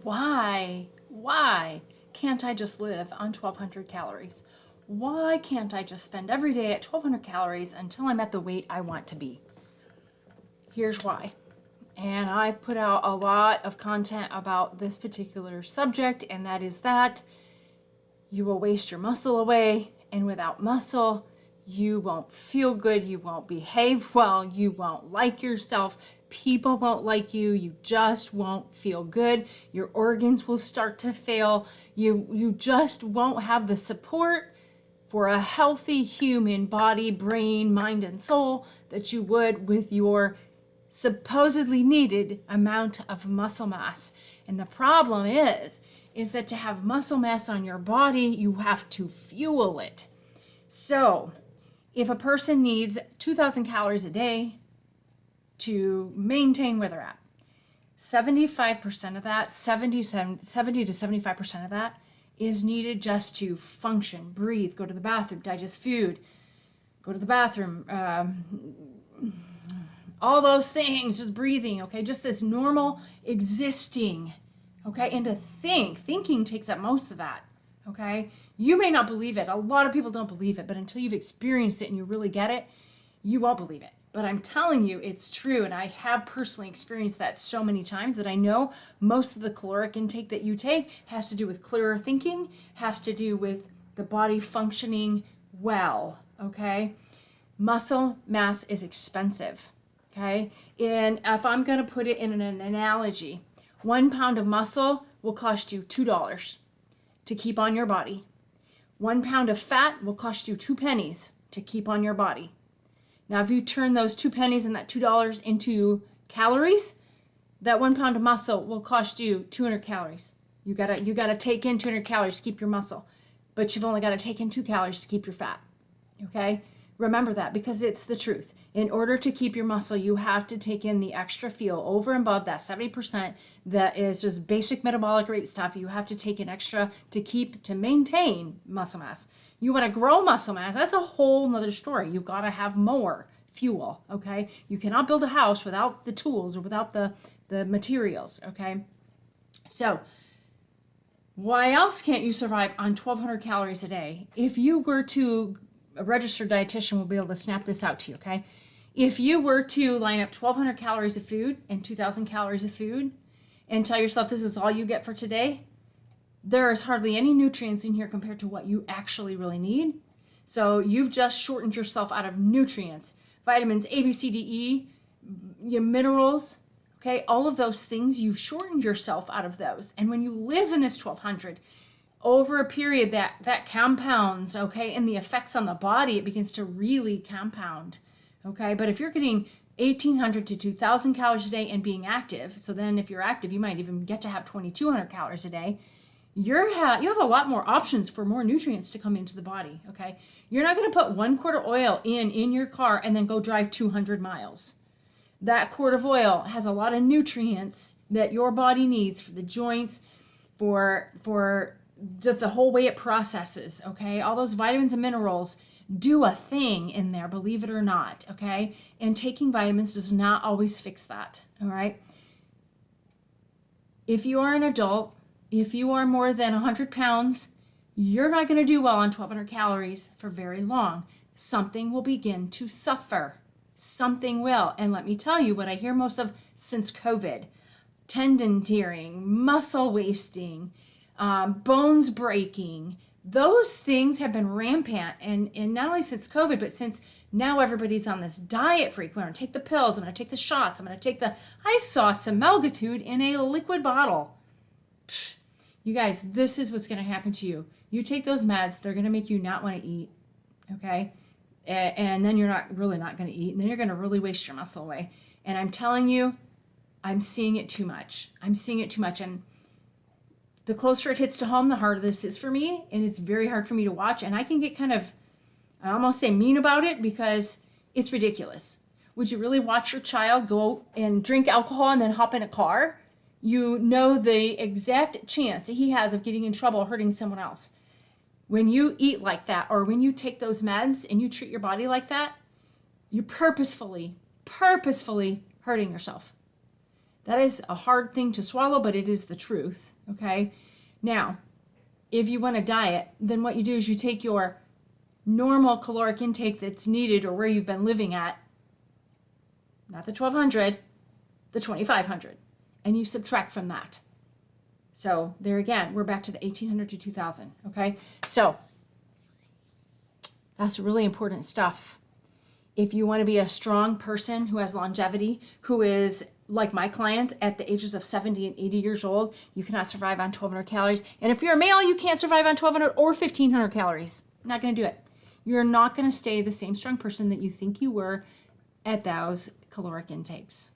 Why can't I just live on 1200 calories? Why can't I just spend every day at 1200 calories until I'm at the weight I want to be? Here's why. And I've put out a lot of content about this particular subject, and that is that you will waste your muscle away, and without muscle, you won't feel good, you won't behave well, you won't like yourself, people won't like you, you just won't feel good, your organs will start to fail, you just won't have the support for a healthy human body, brain, mind, and soul that you would with your supposedly needed amount of muscle mass. And the problem is that to have muscle mass on your body, you have to fuel it. So if a person needs 2,000 calories a day to maintain where they're at, 75% of that, 70 to 75% of that is needed just to function, breathe, go to the bathroom, digest food, go to the bathroom, all those things, just breathing, okay? Just this normal existing, okay? And to thinking takes up most of that, okay? You may not believe it. A lot of people don't believe it, but until you've experienced it and you really get it, you won't believe it. But I'm telling you, it's true, and I have personally experienced that so many times that I know most of the caloric intake that you take has to do with clearer thinking, has to do with the body functioning well, okay? Muscle mass is expensive. Okay, and if I'm going to put it in an analogy, 1 pound of muscle will cost you $2 to keep on your body. 1 pound of fat will cost you 2 pennies to keep on your body. Now, if you turn those 2 pennies and that $2 into calories, that 1 pound of muscle will cost you 200 calories. You gotta take in 200 calories to keep your muscle, but you've only got to take in 2 calories to keep your fat. Okay. Remember that, because it's the truth. In order to keep your muscle, you have to take in the extra fuel over and above that 70% that is just basic metabolic rate stuff. You have to take in extra to maintain muscle mass. You want to grow muscle mass, that's a whole nother story. You've got to have more fuel, okay? You cannot build a house without the tools or without the materials, okay? So why else can't you survive on 1,200 calories a day? If you were to, a registered dietitian will be able to snap this out to you, okay? If you were to line up 1,200 calories of food and 2,000 calories of food and tell yourself this is all you get for today, there is hardly any nutrients in here compared to what you actually really need. So you've just shortened yourself out of nutrients, vitamins A, B, C, D, E, your minerals, okay? All of those things, you've shortened yourself out of those. And when you live in this 1,200, over a period that compounds, okay, and the effects on the body, it begins to really compound, okay? But if you're getting 1,800 to 2,000 calories a day and being active, so then if you're active, you might even get to have 2,200 calories a day, you have a lot more options for more nutrients to come into the body, okay? You're not going to put 1 quart of oil in your car and then go drive 200 miles. That quart of oil has a lot of nutrients that your body needs for the joints, for just the whole way it processes, okay? All those vitamins and minerals do a thing in there, believe it or not, okay? And taking vitamins does not always fix that, all right? If you are an adult, if you are more than 100 pounds, you're not going to do well on 1,200 calories for very long. Something will begin to suffer. Something will. And let me tell you what I hear most of since COVID: tendon tearing, muscle wasting, bones breaking. Those things have been rampant, and not only since COVID, but since now everybody's on this diet freak. I'm going to take the pills, I'm going to take the shots, I saw semaglutide in a liquid bottle. Pfft. You guys, this is what's going to happen to you. You take those meds, they're going to make you not want to eat, okay? And then you're not going to eat, and then you're going to really waste your muscle away. And I'm telling you, I'm seeing it too much. And the closer it hits to home, the harder this is for me, and it's very hard for me to watch. And I can get kind of, I almost say mean about it, because it's ridiculous. Would you really watch your child go and drink alcohol and then hop in a car? You know the exact chance that he has of getting in trouble or hurting someone else. When you eat like that, or when you take those meds and you treat your body like that, you're purposefully hurting yourself. That is a hard thing to swallow, but it is the truth, okay? Now, if you want to diet, then what you do is you take your normal caloric intake that's needed or where you've been living at, not the 1200, the 2500, and you subtract from that. So there again, we're back to the 1800 to 2000, okay? So that's really important stuff. If you want to be a strong person who has longevity, who is like my clients at the ages of 70 and 80 years old, you cannot survive on 1200 calories. And if you're a male, you can't survive on 1200 or 1500 calories. Not going to do it. You're not going to stay the same strong person that you think you were at those caloric intakes.